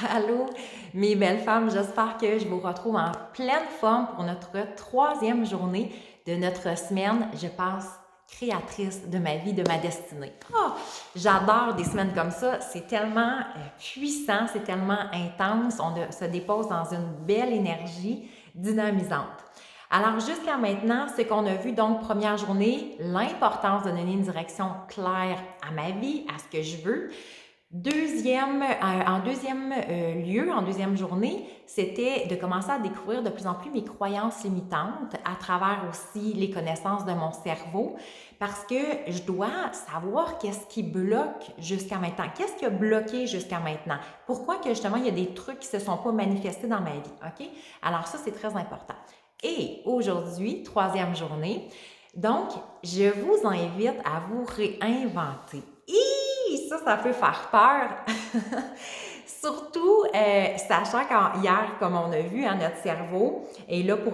Allô, mes belles femmes, j'espère que je vous retrouve en pleine forme pour notre troisième journée de notre semaine. Je passe créatrice de ma vie, de ma destinée. Ah, j'adore des semaines comme ça. C'est tellement puissant, c'est tellement intense. Se dépose dans une belle énergie dynamisante. Alors, jusqu'à maintenant, ce qu'on a vu, donc, première journée, l'importance de donner une direction claire à ma vie, à ce que je veux. En deuxième lieu, en deuxième journée, c'était de commencer à découvrir de plus en plus mes croyances limitantes à travers aussi les connaissances de mon cerveau parce que je dois savoir qu'est-ce qui bloque jusqu'à maintenant. Qu'est-ce qui a bloqué jusqu'à maintenant? Pourquoi que justement il y a des trucs qui ne se sont pas manifestés dans ma vie? OK? Alors ça, c'est très important. Et aujourd'hui, troisième journée, donc, je vous invite à vous réinventer. Ça peut faire peur. Surtout, sachant qu'hier, comme on a vu, notre cerveau est là pour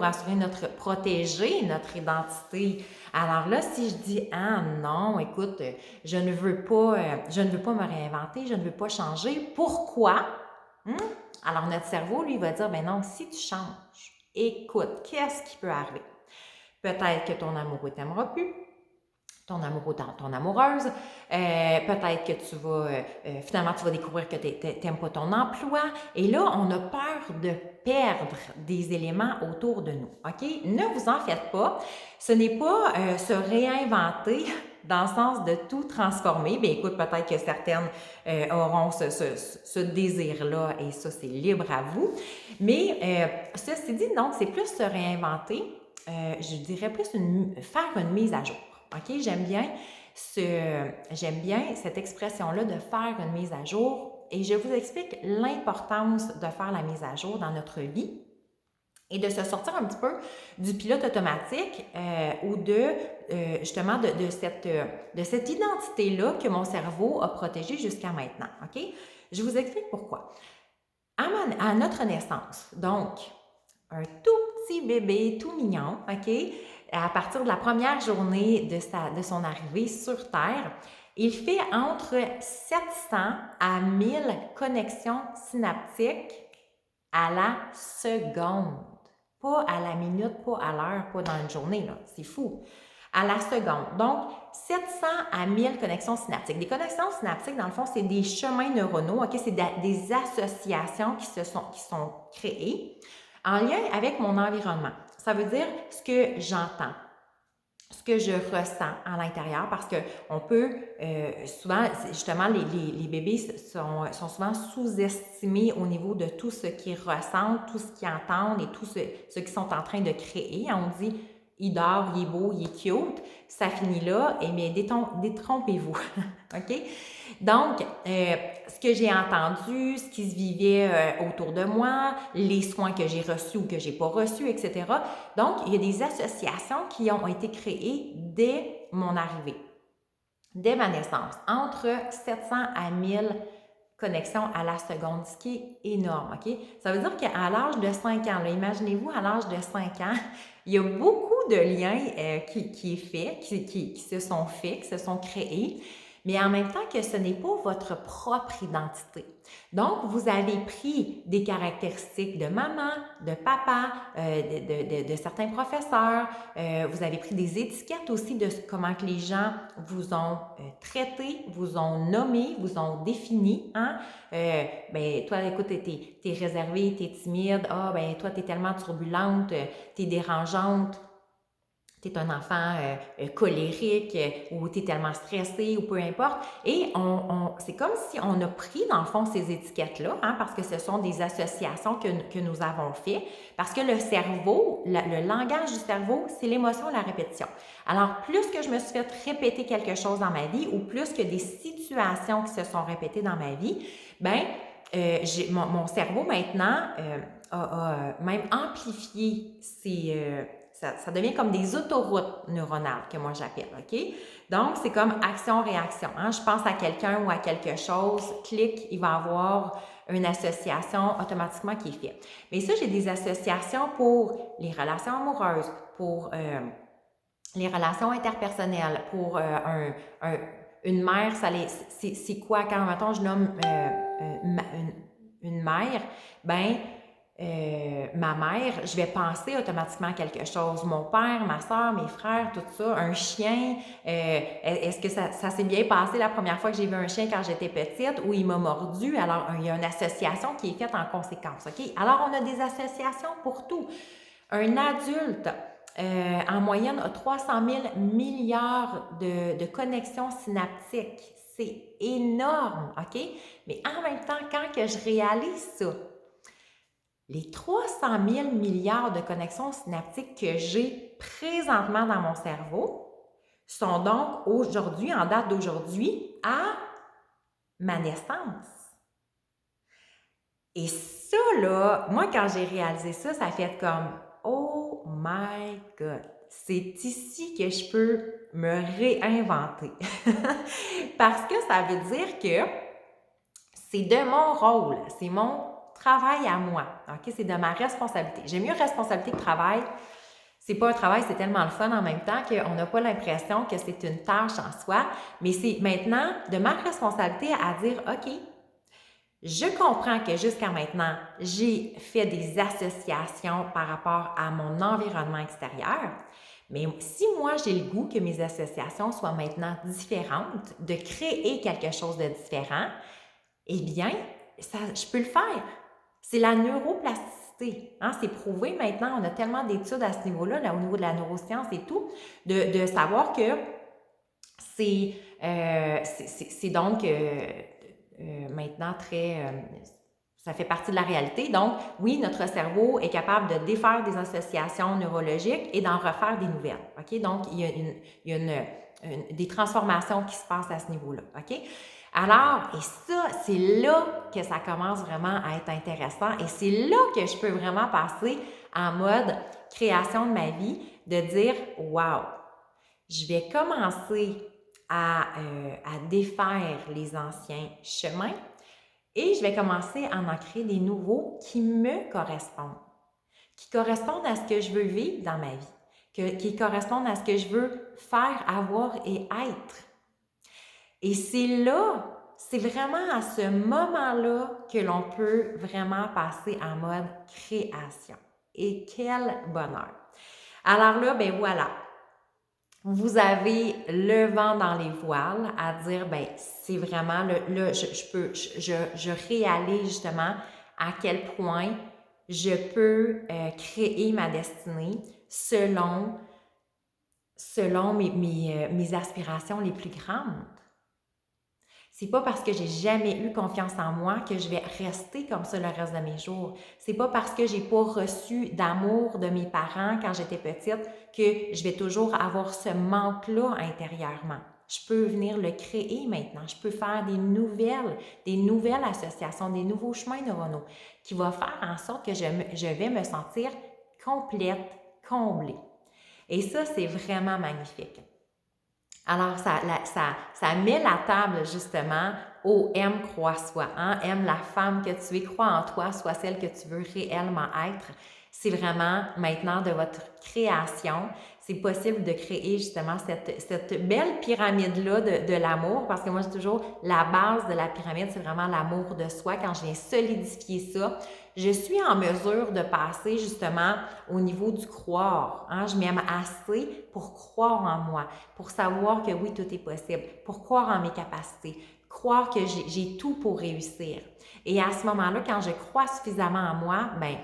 protéger notre identité. Alors là, si je dis ah non, écoute, je ne veux pas me réinventer, je ne veux pas changer. Pourquoi? Hmm? Alors notre cerveau, lui, va dire ben non, si tu changes, écoute, qu'est-ce qui peut arriver? Peut-être que ton amoureux t'aimera plus, ton amoureux, ton amoureuse. Peut-être que finalement, tu vas découvrir que tu n'aimes pas ton emploi. Et là, on a peur de perdre des éléments autour de nous. OK? Ne vous en faites pas. Ce n'est pas se réinventer dans le sens de tout transformer. Bien, écoute, peut-être que certaines auront ce désir-là et ça, c'est libre à vous. Mais ceci dit, donc, c'est plus se réinventer. Je dirais plus faire une mise à jour. OK? J'aime bien cette expression-là de faire une mise à jour et je vous explique l'importance de faire la mise à jour dans notre vie et de se sortir un petit peu du pilote automatique ou justement de cette identité-là que mon cerveau a protégée jusqu'à maintenant. OK? Je vous explique pourquoi. À notre naissance, donc, un tout petit bébé, tout mignon, OK? À partir de la première journée de son arrivée sur Terre, il fait entre 700 à 1000 connexions synaptiques à la seconde. Pas à la minute, pas à l'heure, pas dans une journée, là. C'est fou. À la seconde. Donc, 700 à 1000 connexions synaptiques. Des connexions synaptiques, dans le fond, c'est des chemins neuronaux, OK? C'est des associations qui sont créées en lien avec mon environnement. Ça veut dire ce que j'entends, ce que je ressens à l'intérieur parce qu'on peut souvent, justement, les bébés sont souvent sous-estimés au niveau de tout ce qu'ils ressentent, tout ce qu'ils entendent et tout ce qu'ils sont en train de créer. On dit il dort, il est beau, il est cute, ça finit là, et bien détrompez-vous. OK? Donc, ce que j'ai entendu, ce qui se vivait autour de moi, les soins que j'ai reçus ou que j'ai pas reçus, etc. Donc, il y a des associations qui ont été créées dès mon arrivée, dès ma naissance, entre 700 à 1000 connexions à la seconde, ce qui est énorme, OK? Ça veut dire qu'à l'âge de 5 ans, imaginez-vous, à l'âge de 5 ans, il y a beaucoup de liens qui se sont faits, qui se sont créés, mais en même temps que ce n'est pas votre propre identité. Donc, vous avez pris des caractéristiques de maman, de papa, de certains professeurs, vous avez pris des étiquettes aussi de comment que les gens vous ont traité, vous ont nommé, vous ont défini. Hein? Ben, toi, écoute, t'es réservée, t'es timide. Ah, ben, toi, t'es tellement turbulente, t'es dérangeante. Tu es un enfant colérique ou tu es tellement stressé ou peu importe. Et c'est comme si on a pris, dans le fond, ces étiquettes-là, hein, parce que ce sont des associations que nous avons faites, parce que le cerveau, le langage du cerveau, c'est l'émotion et la répétition. Alors, plus que je me suis fait répéter quelque chose dans ma vie ou plus que des situations qui se sont répétées dans ma vie, ben mon cerveau maintenant a même amplifié ça devient comme des autoroutes neuronales que moi j'appelle, OK? Donc, c'est comme action-réaction. Hein? Je pense à quelqu'un ou à quelque chose, clic, il va avoir une association automatiquement qui est faite. Mais ça, j'ai des associations pour les relations amoureuses, pour les relations interpersonnelles, pour une mère, c'est quoi quand, mettons, je nomme une mère, ben ma mère, je vais penser automatiquement à quelque chose. Mon père, ma soeur, mes frères, tout ça, un chien. Est-ce que ça s'est bien passé la première fois que j'ai vu un chien quand j'étais petite ou il m'a mordu? Alors, il y a une association qui est faite en conséquence. OK? Alors, on a des associations pour tout. Un adulte, en moyenne, a 300 000 milliards de connexions synaptiques. C'est énorme, OK? Mais en même temps, quand que je réalise ça, les 300 000 milliards de connexions synaptiques que j'ai présentement dans mon cerveau sont donc aujourd'hui, en date d'aujourd'hui, à ma naissance. Et ça, là, moi, quand j'ai réalisé ça, ça fait comme « Oh my God! » C'est ici que je peux me réinventer. Parce que ça veut dire que c'est de mon rôle, c'est mon travail à moi. OK? C'est de ma responsabilité. J'aime mieux responsabilité que travail. C'est pas un travail, c'est tellement le fun en même temps qu'on n'a pas l'impression que c'est une tâche en soi, mais c'est maintenant de ma responsabilité à dire OK, je comprends que jusqu'à maintenant, j'ai fait des associations par rapport à mon environnement extérieur, mais si moi j'ai le goût que mes associations soient maintenant différentes, de créer quelque chose de différent, eh bien, ça, je peux le faire. C'est la neuroplasticité. Hein? C'est prouvé maintenant. On a tellement d'études à ce niveau-là, là, au niveau de la neuroscience et tout, de savoir que c'est donc maintenant très... ça fait partie de la réalité. Donc, oui, notre cerveau est capable de défaire des associations neurologiques et d'en refaire des nouvelles. OK? Donc, il y a des transformations qui se passent à ce niveau-là. OK? Alors, et ça, c'est là que ça commence vraiment à être intéressant et c'est là que je peux vraiment passer en mode création de ma vie, de dire « Wow! Je vais commencer à défaire les anciens chemins et je vais commencer à en créer des nouveaux qui me correspondent, qui correspondent à ce que je veux vivre dans ma vie, qui correspondent à ce que je veux faire, avoir et être. » Et c'est là, c'est vraiment à ce moment-là que l'on peut vraiment passer en mode création. Et quel bonheur! Alors là, ben voilà, vous avez le vent dans les voiles à dire, ben c'est vraiment, là, je réalise justement à quel point je peux créer ma destinée selon mes aspirations les plus grandes. C'est pas parce que j'ai jamais eu confiance en moi que je vais rester comme ça le reste de mes jours. C'est pas parce que j'ai pas reçu d'amour de mes parents quand j'étais petite que je vais toujours avoir ce manque-là intérieurement. Je peux venir le créer maintenant. Je peux faire des nouvelles associations, des nouveaux chemins neuronaux qui vont faire en sorte que je vais me sentir complète, comblée. Et ça, c'est vraiment magnifique. Alors, ça met la table justement au aime, crois, soi. Hein? Aime la femme que tu es, crois en toi, sois celle que tu veux réellement être. C'est vraiment maintenant de votre création. C'est possible de créer justement cette belle pyramide-là de l'amour, parce que moi, c'est toujours la base de la pyramide, c'est vraiment l'amour de soi. Quand je viens solidifier ça, je suis en mesure de passer justement au niveau du croire. Hein? Je m'aime assez pour croire en moi, pour savoir que oui, tout est possible, pour croire en mes capacités, croire que j'ai tout pour réussir. Et à ce moment-là, quand je crois suffisamment en moi, ben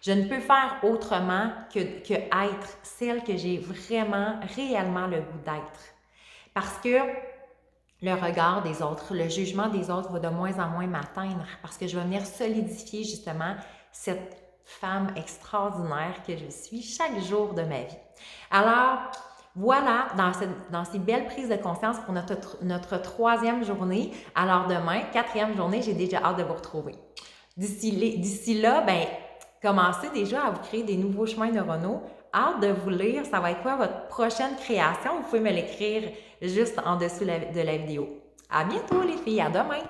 je ne peux faire autrement que être celle que j'ai vraiment, réellement le goût d'être. Parce que le regard des autres, le jugement des autres va de moins en moins m'atteindre parce que je vais venir solidifier justement cette femme extraordinaire que je suis chaque jour de ma vie. Alors, voilà, dans ces belles prises de conscience pour notre troisième journée. Alors demain, quatrième journée, j'ai déjà hâte de vous retrouver. D'ici là, ben commencez déjà à vous créer des nouveaux chemins neuronaux. Hâte de vous lire, ça va être quoi votre prochaine création? Vous pouvez me l'écrire juste en dessous de la vidéo. À bientôt les filles, à demain!